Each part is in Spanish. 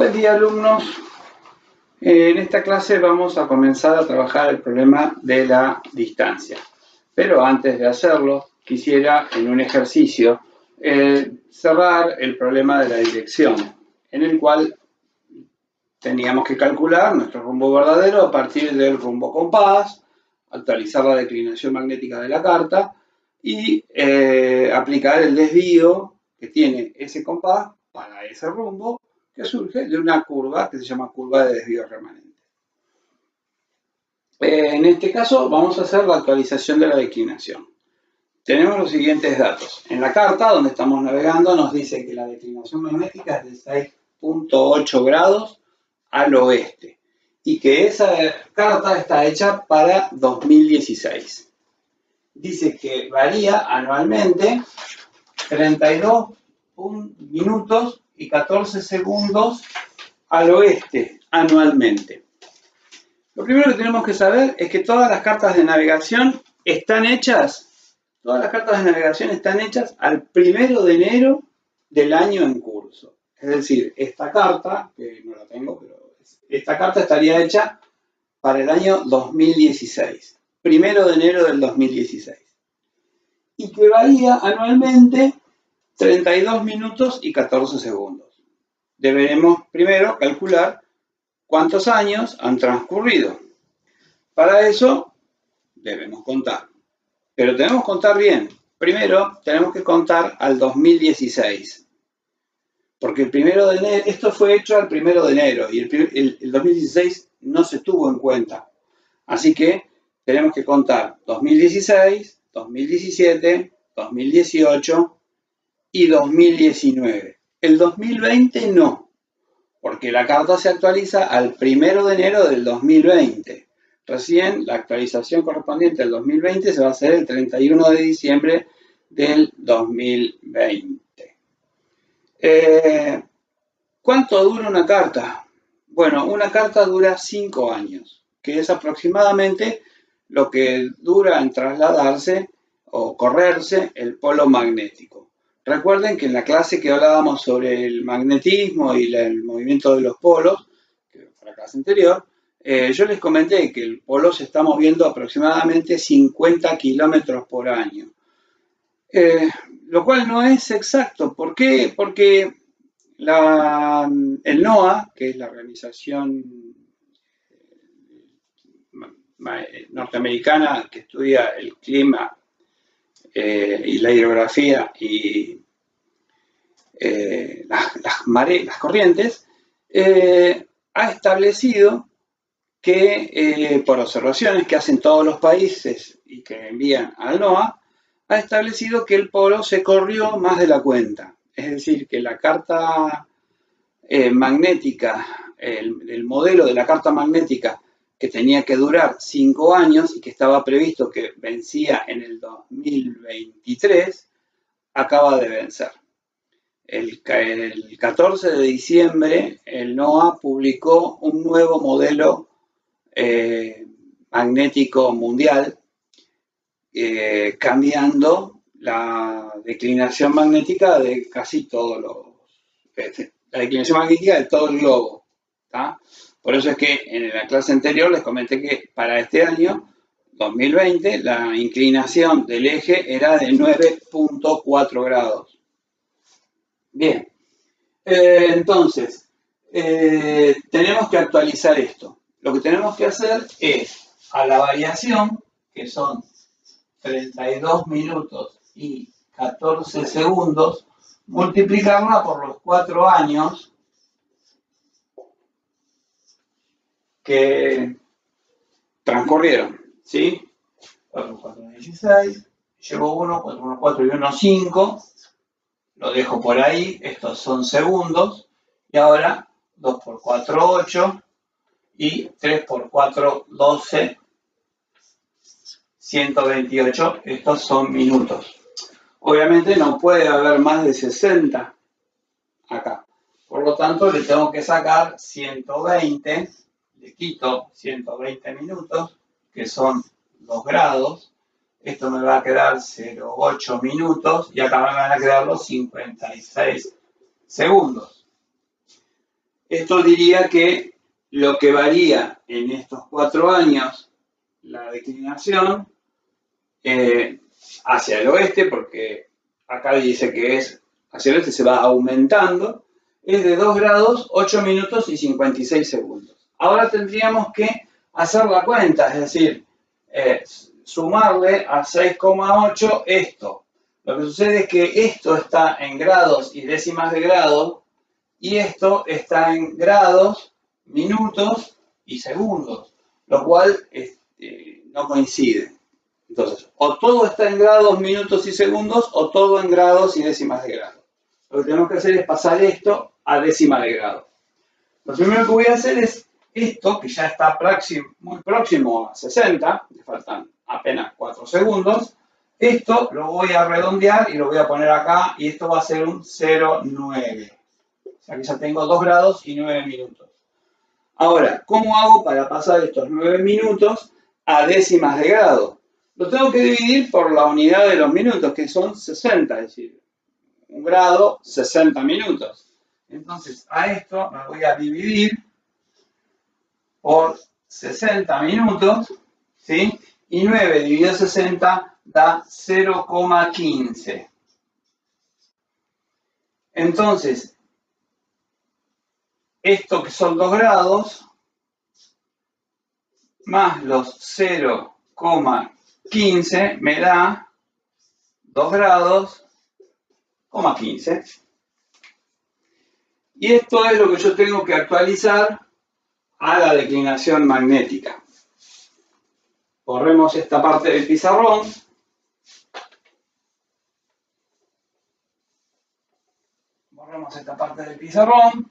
Buen día, alumnos. En esta clase vamos a comenzar a trabajar el problema de la distancia. Pero antes de hacerlo, quisiera en un ejercicio cerrar el problema de la dirección, en el cual teníamos que calcular nuestro rumbo verdadero a partir del rumbo compás, actualizar la declinación magnética de la carta y aplicar el desvío que tiene ese compás para ese rumbo que surge de una curva que se llama curva de desvío remanente. En este caso vamos a hacer la actualización de la declinación. Tenemos los siguientes datos. En la carta donde estamos navegando nos dice que la declinación magnética es de 6.8 grados al oeste y que esa carta está hecha para 2016. Dice que varía anualmente 32 minutos y 14 segundos al oeste anualmente. Lo primero que tenemos que saber es que todas las cartas de navegación están hechas al 1 de enero del año en curso. Es decir, esta carta, que no la tengo, pero esta carta estaría hecha para el año 2016, 1 de enero del 2016. Y que varía anualmente 32 minutos y 14 segundos. Deberemos primero calcular cuántos años han transcurrido. Para eso debemos contar. Pero tenemos que contar bien. Primero tenemos que contar al 2016. Porque el 1 de enero, esto fue hecho al 1 de enero y el 2016 no se tuvo en cuenta. Así que tenemos que contar 2016, 2017, 2018 y 2019. El 2020 no, porque la carta se actualiza al 1 de enero del 2020. Recién la actualización correspondiente al 2020 se va a hacer el 31 de diciembre del 2020. ¿Cuánto dura una carta? Bueno, una carta dura 5 años, que es aproximadamente lo que dura en trasladarse o correrse el polo magnético. Recuerden que en la clase que hablábamos sobre el magnetismo y el movimiento de los polos, que fue la clase anterior, yo les comenté que el polo se está moviendo aproximadamente 50 kilómetros por año. Lo cual no es exacto. ¿Por qué? Porque el NOAA, que es la organización norteamericana que estudia el clima y la hidrografía y las corrientes, ha establecido que por observaciones que hacen todos los países y que envían al NOAA, ha establecido que el polo se corrió más de la cuenta. Es decir, que la carta magnética, el modelo de la carta magnética que tenía que durar 5 años y que estaba previsto que vencía en el 2023, acaba de vencer. El 14 de diciembre, el NOAA publicó un nuevo modelo magnético mundial, cambiando la declinación magnética de casi todos la declinación magnética de todo el globo. ¿tá? Por eso es que en la clase anterior les comenté que para este año 2020 la inclinación del eje era de 9.4 grados. Bien, entonces tenemos que actualizar esto. Lo que tenemos que hacer es a la variación, que son 32 minutos y 14 segundos, multiplicarla por los 4 años que transcurrieron, ¿sí? 4, 4, 16, llevo 1, 4, 1, 4 y 1, 5, lo dejo por ahí, estos son segundos, y ahora 2 por 4, 8, y 3 por 4, 12, 128, estos son minutos. Obviamente no puede haber más de 60 acá. Por lo tanto, le tengo que sacar 120, le quito 120 minutos, que son 2 grados. Esto me va a quedar 0,8 minutos y acá me van a quedar los 56 segundos. Esto diría que lo que varía en estos 4 años la declinación hacia el oeste, porque acá dice que es hacia el oeste, se va aumentando, es de 2 grados, 8 minutos y 56 segundos. Ahora tendríamos que hacer la cuenta, es decir, sumarle a 6,8 esto. Lo que sucede es que esto está en grados y décimas de grado y esto está en grados, minutos y segundos, lo cual no coincide. Entonces, o todo está en grados, minutos y segundos, o todo en grados y décimas de grado. Lo que tenemos que hacer es pasar esto a décima de grado. Lo primero que voy a hacer es esto, que ya está muy próximo a 60, le faltan apenas 4 segundos. Esto lo voy a redondear y lo voy a poner acá, y esto va a ser un 0,9. O sea que ya tengo 2 grados y 9 minutos. Ahora, ¿cómo hago para pasar estos 9 minutos a décimas de grado? Lo tengo que dividir por la unidad de los minutos, que son 60, es decir, 1 grado, 60 minutos. Entonces, a esto me voy a dividir por 60 minutos, ¿sí? Y 9 dividido 60 da 0,15. Entonces, esto que son 2 grados, más los 0,15 me da 2 grados, 15. Y esto es lo que yo tengo que actualizar a la declinación magnética. Borremos esta parte del pizarrón. Borremos esta parte del pizarrón.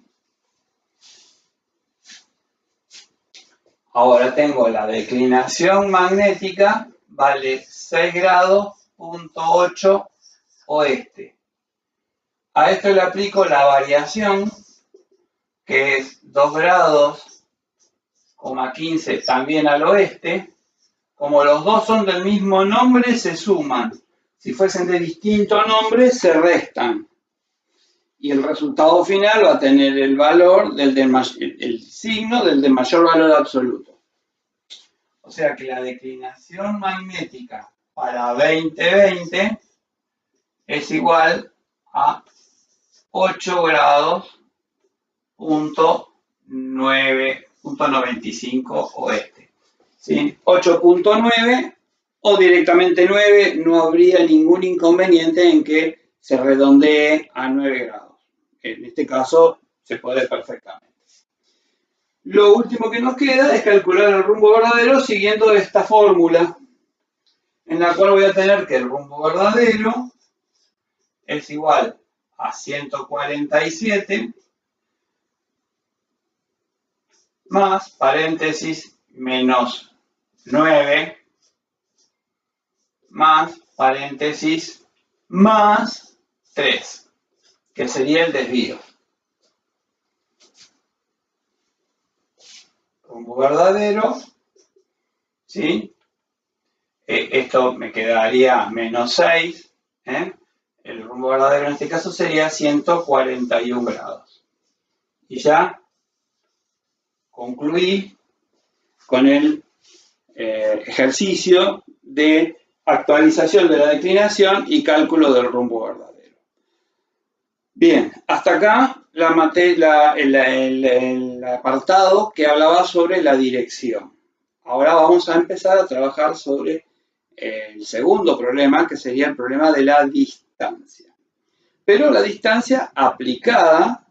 Ahora tengo la declinación magnética, vale 6 grados, punto 8 oeste. A esto le aplico la variación, que es 2 grados, 15 también al oeste. Como los dos son del mismo nombre, se suman. Si fuesen de distinto nombre, se restan. Y el resultado final va a tener el valor el signo del de mayor valor absoluto. O sea que la declinación magnética para 2020 es igual a 8 grados, punto 9.95 oeste. ¿Sí? 8.9 o directamente 9, no habría ningún inconveniente en que se redondee a 9 grados. En este caso se puede perfectamente. Lo último que nos queda es calcular el rumbo verdadero siguiendo esta fórmula, en la cual voy a tener que el rumbo verdadero es igual a 147 más paréntesis menos 9 más paréntesis más 3, que sería el desvío. Rumbo verdadero, ¿sí? Esto me quedaría menos 6, El rumbo verdadero en este caso sería 141 grados. Y ya concluí con el ejercicio de actualización de la declinación y cálculo del rumbo verdadero. Bien, hasta acá el apartado que hablaba sobre la dirección. Ahora vamos a empezar a trabajar sobre el segundo problema, que sería el problema de la distancia. Pero la distancia aplicada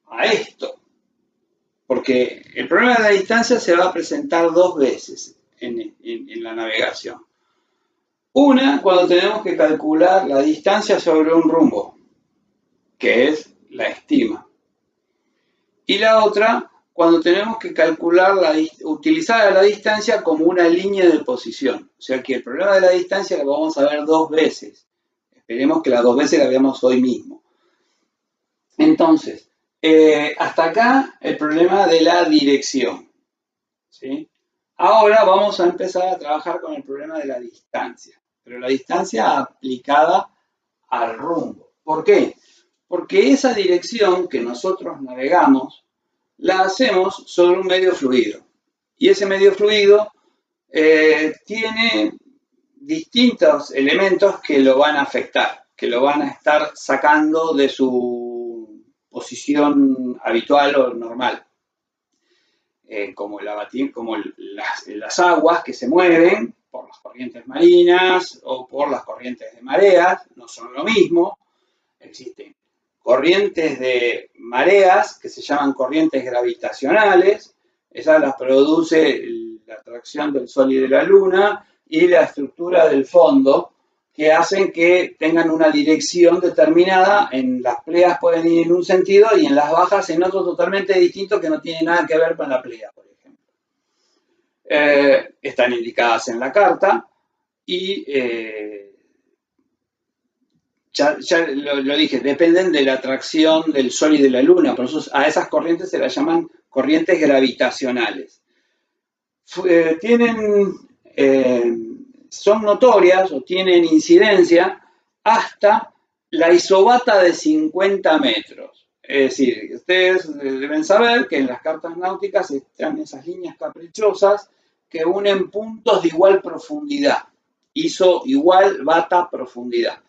a esto. Porque el problema de la distancia se va a presentar 2 veces en la navegación. Una, cuando tenemos que calcular la distancia sobre un rumbo, que es la estima. Y la otra, cuando tenemos que calcular utilizar la distancia como una línea de posición. O sea que el problema de la distancia lo vamos a ver 2 veces. Esperemos que las 2 veces la veamos hoy mismo. Entonces, hasta acá el problema de la dirección, ¿sí? Ahora vamos a empezar a trabajar con el problema de la distancia, pero la distancia aplicada al rumbo. ¿Por qué? Porque esa dirección que nosotros navegamos la hacemos sobre un medio fluido. Y ese medio fluido tiene distintos elementos que lo van a afectar, que lo van a estar sacando de su posición habitual o normal. Como las aguas que se mueven por las corrientes marinas o por las corrientes de mareas, no son lo mismo. Existen corrientes de mareas que se llaman corrientes gravitacionales, esas las produce la atracción del Sol y de la Luna y la estructura del fondo, que hacen que tengan una dirección determinada. En las pleias pueden ir en un sentido y en las bajas en otro totalmente distinto que no tiene nada que ver con la plea, por ejemplo. Están indicadas en la carta y ya lo dije, dependen de la atracción del Sol y de la Luna, por eso a esas corrientes se las llaman corrientes gravitacionales. Son notorias o tienen incidencia hasta la isobata de 50 metros. Es decir, ustedes deben saber que en las cartas náuticas están esas líneas caprichosas que unen puntos de igual profundidad. Iso igual bata profundidad.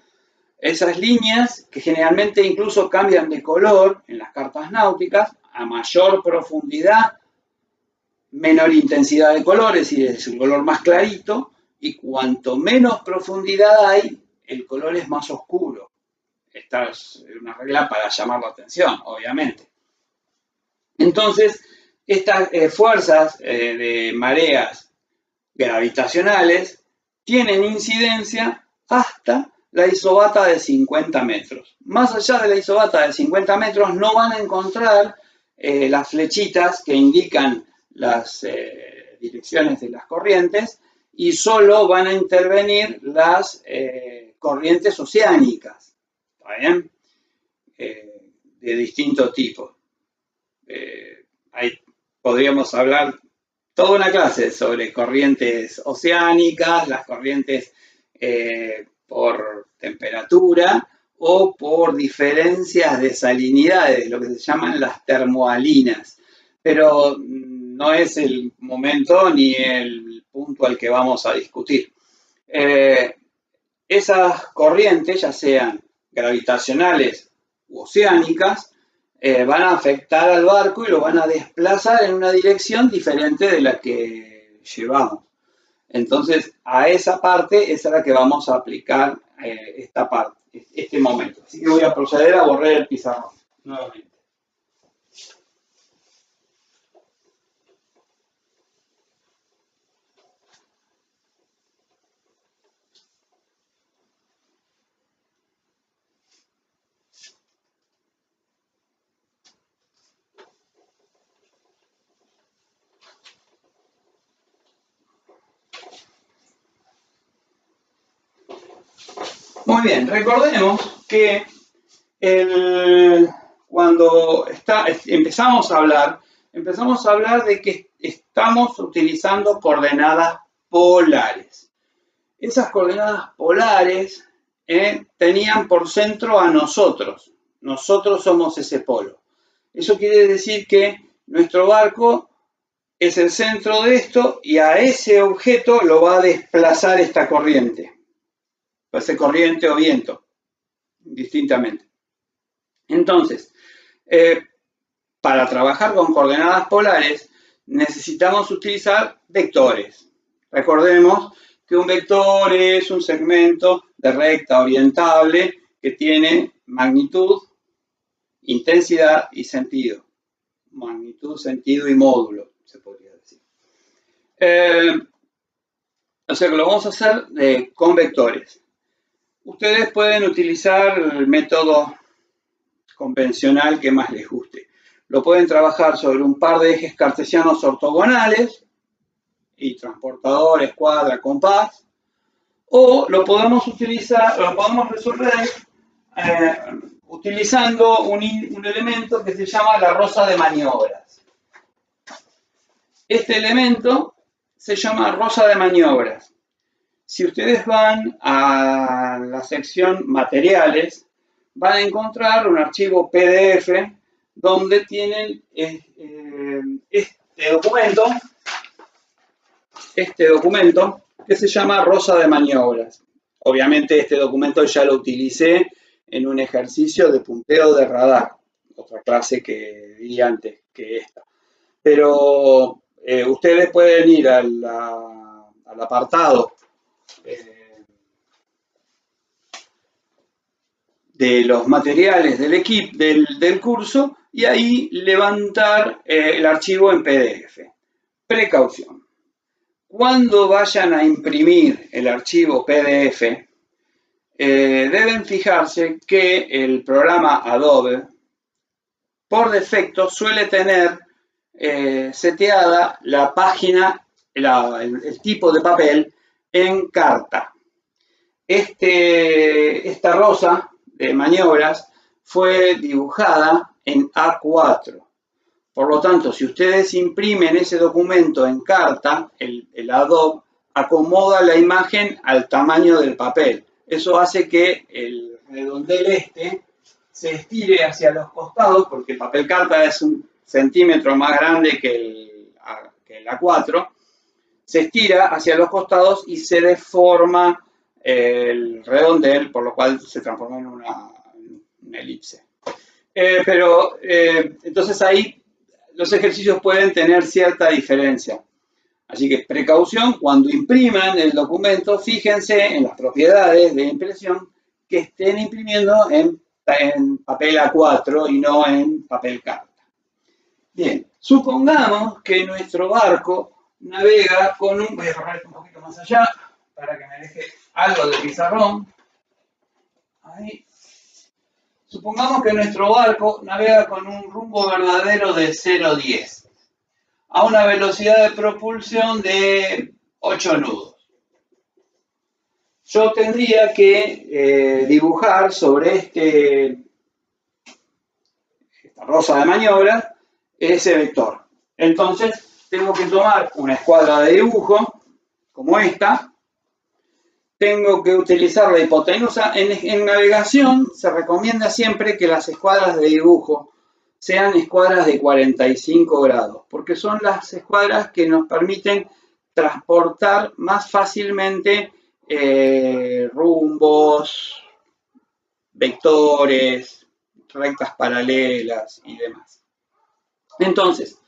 Esas líneas, que generalmente incluso cambian de color en las cartas náuticas, a mayor profundidad, menor intensidad de color, es decir, es un color más clarito, y cuanto menos profundidad hay, el color es más oscuro. Esta es una regla para llamar la atención, obviamente. Entonces, estas fuerzas de mareas gravitacionales tienen incidencia hasta la isobata de 50 metros. Más allá de la isobata de 50 metros no van a encontrar las flechitas que indican las direcciones de las corrientes y solo van a intervenir las corrientes oceánicas, ¿está bien? De distinto tipo. Ahí podríamos hablar toda una clase sobre corrientes oceánicas, las corrientes por temperatura o por diferencias de salinidades, lo que se llaman las termohalinas. Pero no es el momento ni el punto al que vamos a discutir. Esas corrientes, ya sean gravitacionales u oceánicas, van a afectar al barco y lo van a desplazar en una dirección diferente de la que llevamos. Entonces, a esa parte es a la que vamos a aplicar esta parte, este momento. Así que voy a proceder a borrar el pizarrón nuevamente. Muy bien, recordemos que cuando empezamos a hablar de que estamos utilizando coordenadas polares. Esas coordenadas polares tenían por centro a nosotros. Nosotros somos ese polo. Eso quiere decir que nuestro barco es el centro de esto y a ese objeto lo va a desplazar esta corriente. Puede ser corriente o viento, distintamente. Entonces, para trabajar con coordenadas polares necesitamos utilizar vectores. Recordemos que un vector es un segmento de recta orientable que tiene magnitud, intensidad y sentido. Magnitud, sentido y módulo, se podría decir. O sea que lo vamos a hacer con vectores. Ustedes pueden utilizar el método convencional que más les guste. Lo pueden trabajar sobre un par de ejes cartesianos ortogonales y transportador, escuadra, compás, o lo podemos resolver utilizando un elemento que se llama la rosa de maniobras. Este elemento se llama rosa de maniobras. Si ustedes van a la sección materiales, van a encontrar un archivo PDF donde tienen este documento que se llama Rosa de Maniobras. Obviamente este documento ya lo utilicé en un ejercicio de punteo de radar, otra clase que di antes que esta. Pero ustedes pueden ir al apartado de los materiales del curso y ahí levantar el archivo en PDF. Precaución. Cuando vayan a imprimir el archivo PDF, deben fijarse que el programa Adobe, por defecto, suele tener seteada la página, el tipo de papel en carta. Esta rosa de maniobras fue dibujada en A4. Por lo tanto, si ustedes imprimen ese documento en carta, el Adobe acomoda la imagen al tamaño del papel. Eso hace que el redondel se estire hacia los costados, porque el papel carta es 1 centímetro más grande que el A4. Se estira hacia los costados y se deforma el redondel, por lo cual se transforma en una elipse. Entonces ahí los ejercicios pueden tener cierta diferencia. Así que precaución, cuando impriman el documento, fíjense en las propiedades de impresión que estén imprimiendo en papel A4 y no en papel carta. Bien, supongamos que nuestro barco navega con un... Voy a correr un poquito más allá para que me deje algo de pizarrón. Ahí. Supongamos que nuestro barco navega con un rumbo verdadero de 0,10 a una velocidad de propulsión de 8 nudos. Yo tendría que dibujar sobre esta rosa de maniobra ese vector. Entonces tengo que tomar una escuadra de dibujo como esta. Tengo que utilizar la hipotenusa. En navegación se recomienda siempre que las escuadras de dibujo sean escuadras de 45 grados, porque son las escuadras que nos permiten transportar más fácilmente rumbos, vectores, rectas paralelas y demás. Entonces,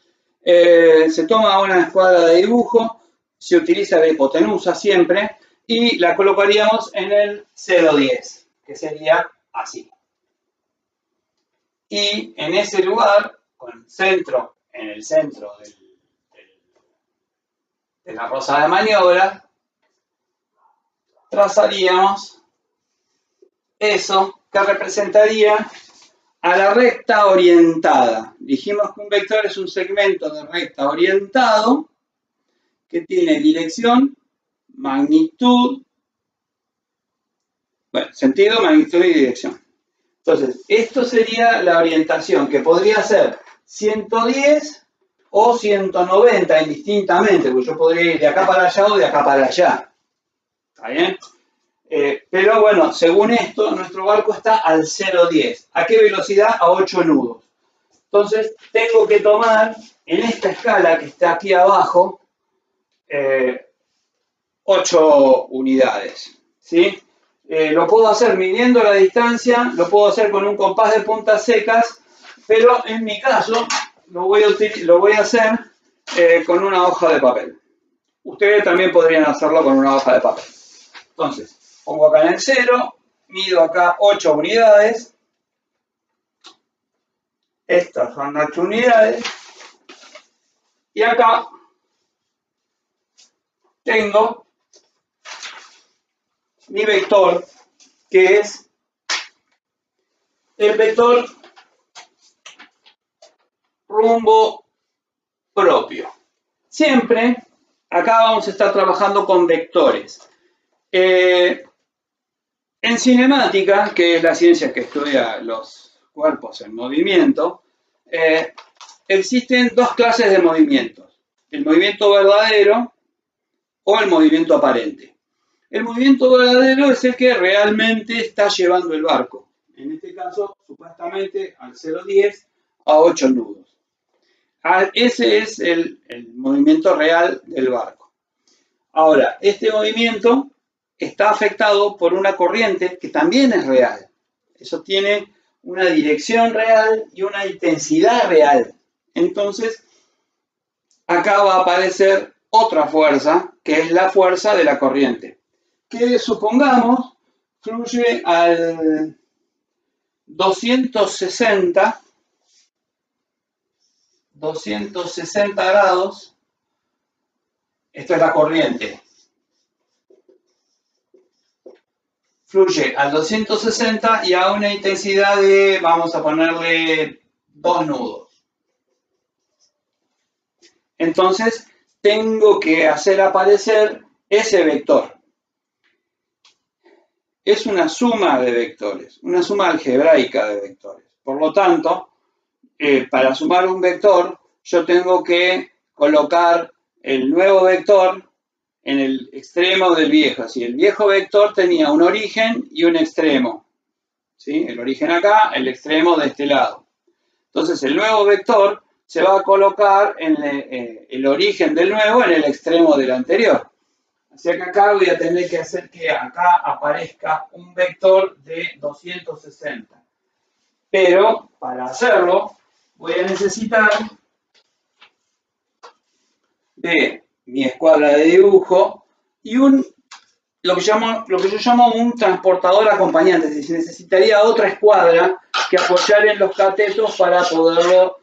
se toma una escuadra de dibujo, se utiliza la hipotenusa siempre, y la colocaríamos en el 0,10, que sería así. Y en ese lugar, en el centro de la rosa de maniobra, trazaríamos eso que representaría a la recta orientada. Dijimos que un vector es un segmento de recta orientado que tiene dirección, magnitud, sentido, magnitud y dirección. Entonces, esto sería la orientación, que podría ser 110 o 190 indistintamente, porque yo podría ir de acá para allá o de acá para allá. ¿Está bien? Pero bueno, según esto, nuestro barco está al 0,10. ¿A qué velocidad? A 8 nudos. Entonces, tengo que tomar en esta escala que está aquí abajo 8 unidades, ¿sí? Lo puedo hacer midiendo la distancia, lo puedo hacer con un compás de puntas secas, pero en mi caso lo voy a hacer con una hoja de papel. Ustedes también podrían hacerlo con una hoja de papel. Entonces, pongo acá en el 0, mido acá 8 unidades. Estas son 8 unidades. Y acá tengo mi vector, que es el vector rumbo propio. Siempre acá vamos a estar trabajando con vectores. En cinemática, que es la ciencia que estudia los cuerpos en movimiento, existen dos clases de movimientos: el movimiento verdadero o el movimiento aparente. El movimiento verdadero es el que realmente está llevando el barco. En este caso, supuestamente, al 0,10 a 8 nudos. Ese es el movimiento real del barco. Ahora, este movimiento está afectado por una corriente que también es real. Eso tiene una dirección real y una intensidad real. Entonces, acá va a aparecer otra fuerza, que es la fuerza de la corriente, que supongamos fluye al 260 grados. Esto es la corriente. Fluye al 260 y a una intensidad de, vamos a ponerle 2 nudos. Entonces, tengo que hacer aparecer ese vector. Es una suma de vectores, una suma algebraica de vectores. Por lo tanto, para sumar un vector, yo tengo que colocar el nuevo vector en el extremo del viejo. Así, el viejo vector tenía un origen y un extremo. ¿Sí? El origen acá, el extremo de este lado. Entonces, el nuevo vector se va a colocar en el origen del nuevo en el extremo del anterior. Así que acá voy a tener que hacer que acá aparezca un vector de 260. Pero para hacerlo voy a necesitar de mi escuadra de dibujo y lo que yo llamo un transportador acompañante. Es decir, necesitaría otra escuadra que apoyar en los catetos para poderlo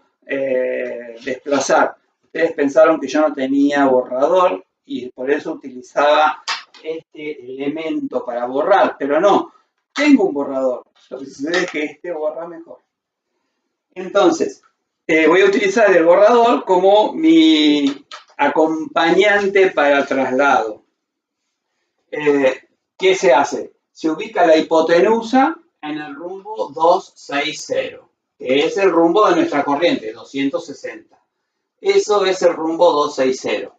desplazar. Ustedes pensaron que yo no tenía borrador y por eso utilizaba este elemento para borrar, pero no, tengo un borrador. Lo que sucede es que este borra mejor. Entonces, voy a utilizar el borrador como mi acompañante para traslado. ¿Qué se hace? Se ubica la hipotenusa en el rumbo 260, que es el rumbo de nuestra corriente, 260. Eso es el rumbo 260.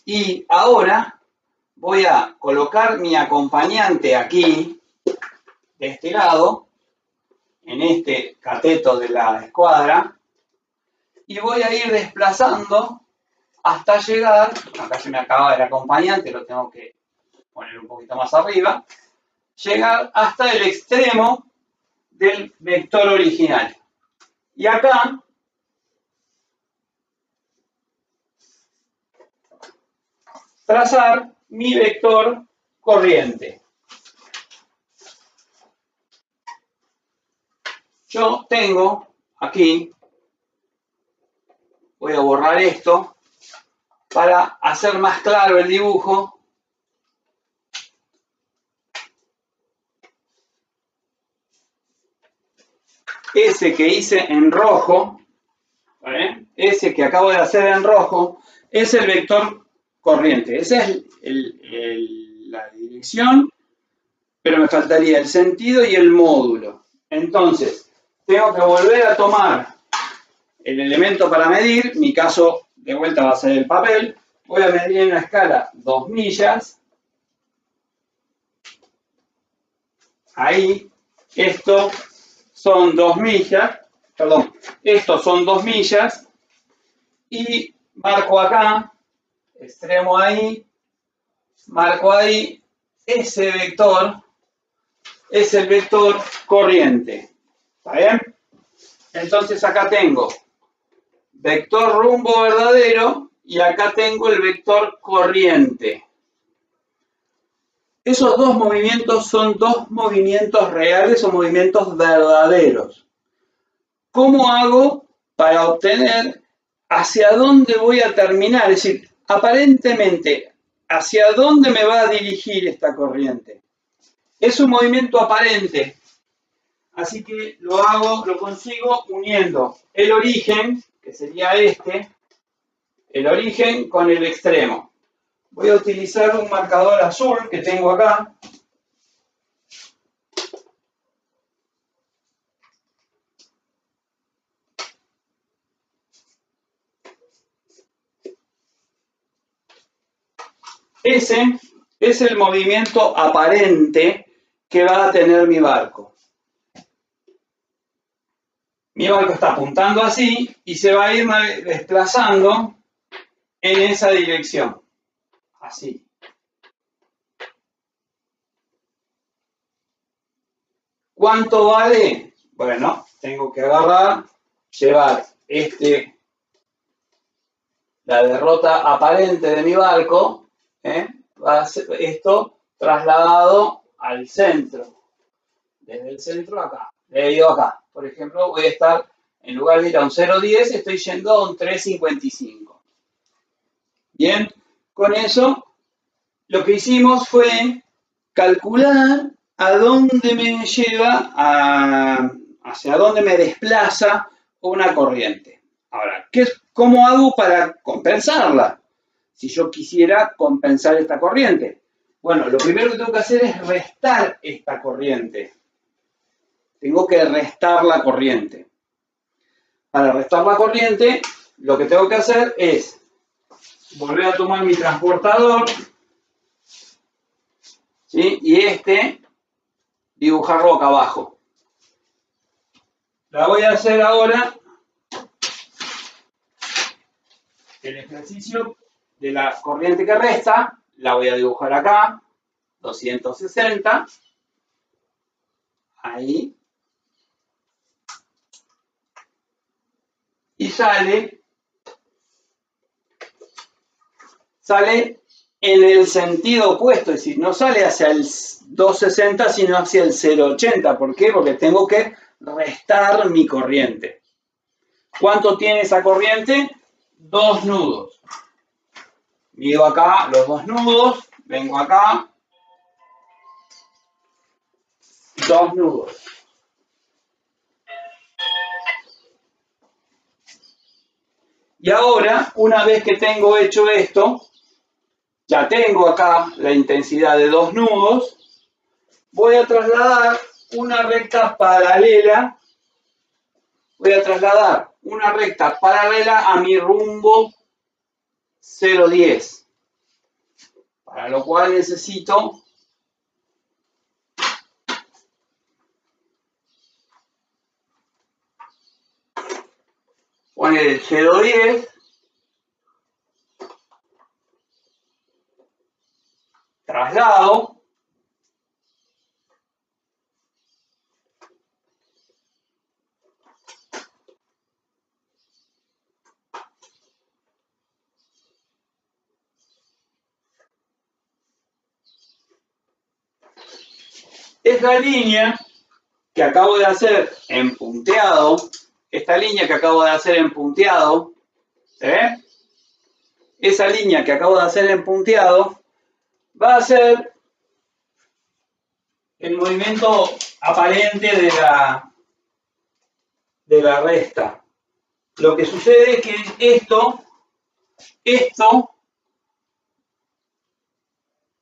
Y ahora voy a colocar mi acompañante aquí, de este lado, en este cateto de la escuadra, y voy a ir desplazando hasta llegar, acá se me acaba el acompañante, lo tengo que poner un poquito más arriba, llegar hasta el extremo del vector original. Y acá trazar mi vector corriente. Yo tengo aquí, voy a borrar esto para hacer más claro el dibujo. Ese que hice en rojo, ¿vale? Ese que acabo de hacer en rojo, es el vector corriente. Esa es la dirección, pero me faltaría el sentido y el módulo. Entonces, tengo que volver a tomar el elemento para medir. Mi caso, de vuelta, va a ser el papel. Voy a medir en la escala 2 millas. Ahí, esto son 2 millas. Perdón, estos son 2 millas. Y marco acá, extremo ahí, marco ahí. Ese vector es el vector corriente. ¿Está bien? Entonces acá tengo vector rumbo verdadero y acá tengo el vector corriente. Esos dos movimientos son dos movimientos reales o movimientos verdaderos. ¿Cómo hago para obtener hacia dónde voy a terminar? Es decir, aparentemente, ¿hacia dónde me va a dirigir esta corriente? Es un movimiento aparente. Así que lo consigo uniendo el origen, que sería este, el origen con el extremo. Voy a utilizar un marcador azul que tengo acá. Ese es el movimiento aparente que va a tener mi barco. Mi barco está apuntando así y se va a ir desplazando en esa dirección. Así. ¿Cuánto vale? Bueno, tengo que agarrar, llevar la derrota aparente de mi barco, va a ser esto trasladado al centro. Desde el centro acá. Le digo acá. Por ejemplo, voy a estar, en lugar de ir a un 0,10, estoy yendo a un 3,55. Bien, con eso lo que hicimos fue calcular a dónde me lleva, hacia dónde me desplaza una corriente. Ahora, ¿cómo hago para compensarla? Si yo quisiera compensar esta corriente. Bueno, lo primero que tengo que hacer es restar esta corriente. Tengo que restar la corriente. Para restar la corriente, lo que tengo que hacer es volver a tomar mi transportador, ¿sí? Y dibujarlo acá abajo. La voy a hacer ahora, el ejercicio de la corriente que resta, la voy a dibujar acá, 260, ahí, y sale en el sentido opuesto, es decir, no sale hacia el 260, sino hacia el 0,80. ¿Por qué? Porque tengo que restar mi corriente. ¿Cuánto tiene esa corriente? 2 nudos. Mido acá los 2 nudos, vengo acá, 2 nudos. Y ahora, una vez que tengo hecho esto, ya tengo acá la intensidad de 2 nudos, voy a trasladar una recta paralela, a mi rumbo 0,10, para lo cual necesito poner el 0,10, traslado, esta línea que acabo de hacer en punteado, esta línea que acabo de hacer en punteado, ¿se ve? Esa línea que acabo de hacer en punteado va a ser el movimiento aparente de la resta. Lo que sucede es que esto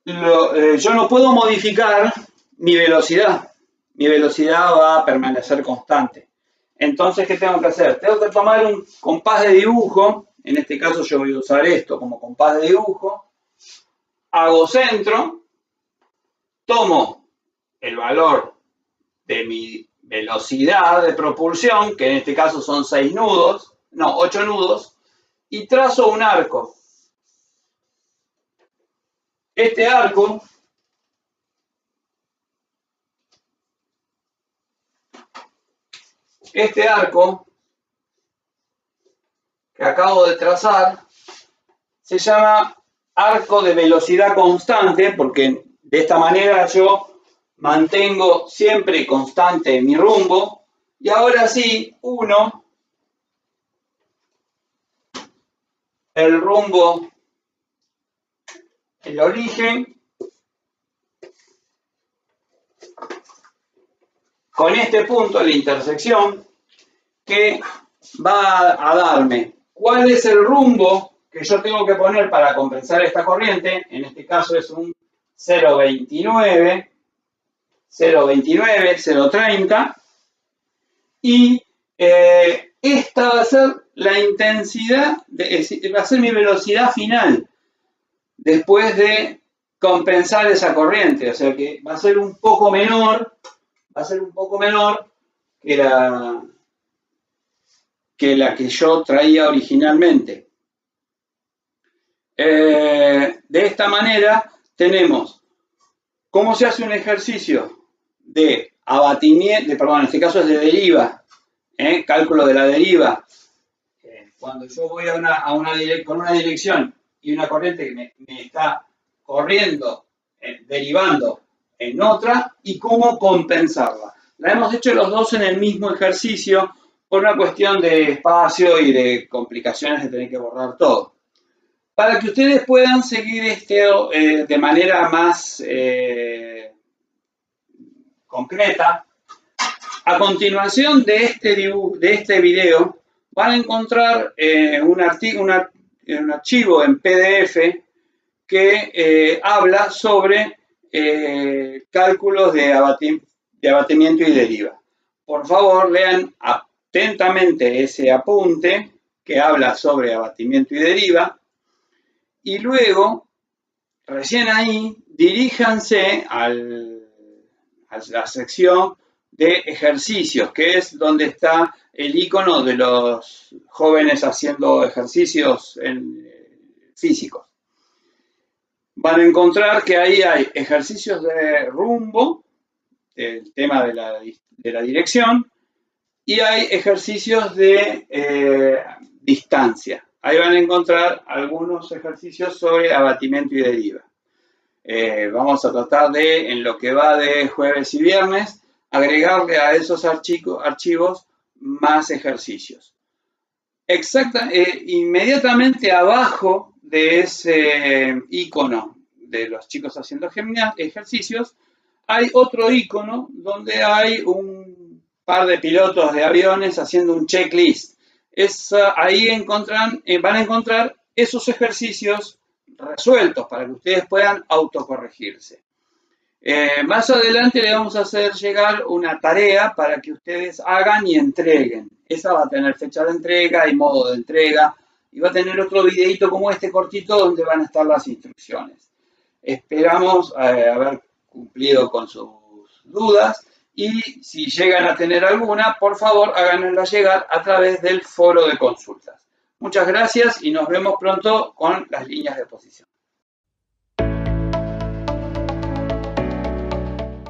yo no puedo modificar mi velocidad. Mi velocidad va a permanecer constante. Entonces, ¿qué tengo que hacer? Tengo que tomar un compás de dibujo. En este caso yo voy a usar esto como compás de dibujo. Hago centro. Tomo el valor de mi velocidad de propulsión, que en este caso son 8 nudos, y trazo un arco. Este arco que acabo de trazar se llama arco de velocidad constante, porque de esta manera yo mantengo siempre constante mi rumbo. Y ahora sí, el rumbo, el origen, con este punto, la intersección, que va a darme cuál es el rumbo que yo tengo que poner para compensar esta corriente. En este caso es un 0,29, 0,30. Y esta va a ser la intensidad, va a ser mi velocidad final después de compensar esa corriente. O sea que va a ser un poco menor que que la que yo traía originalmente. De esta manera tenemos cómo se hace un ejercicio de abatimiento, perdón, en este caso es de deriva, cálculo de la deriva. Cuando yo voy con una dirección y una corriente que me está corriendo, derivando en otra, y cómo compensarla. La hemos hecho los dos en el mismo ejercicio por una cuestión de espacio y de complicaciones de tener que borrar todo. Para que ustedes puedan seguir de manera más concreta, a continuación de este video van a encontrar un archivo en PDF que habla sobre cálculos de abatimiento y deriva. Por favor, lean atentamente ese apunte que habla sobre abatimiento y deriva y luego, recién ahí, diríjanse a la sección de ejercicios, que es donde está el icono de los jóvenes haciendo ejercicios físicos. Van a encontrar que ahí hay ejercicios de rumbo, el tema de la dirección, y hay ejercicios de distancia. Ahí van a encontrar algunos ejercicios sobre abatimiento y deriva. Vamos a tratar de, en lo que va de jueves y viernes, agregarle a esos archivos más ejercicios. Inmediatamente abajo de ese icono de los chicos haciendo ejercicios, hay otro icono donde hay un par de pilotos de aviones haciendo un checklist. Ahí van a encontrar esos ejercicios resueltos para que ustedes puedan autocorregirse. Más adelante le vamos a hacer llegar una tarea para que ustedes hagan y entreguen. Esa va a tener fecha de entrega y modo de entrega y va a tener otro videito como este cortito donde van a estar las instrucciones. Esperamos haber cumplido con sus dudas y si llegan a tener alguna, por favor háganosla llegar a través del foro de consultas. Muchas gracias y nos vemos pronto con las líneas de exposición.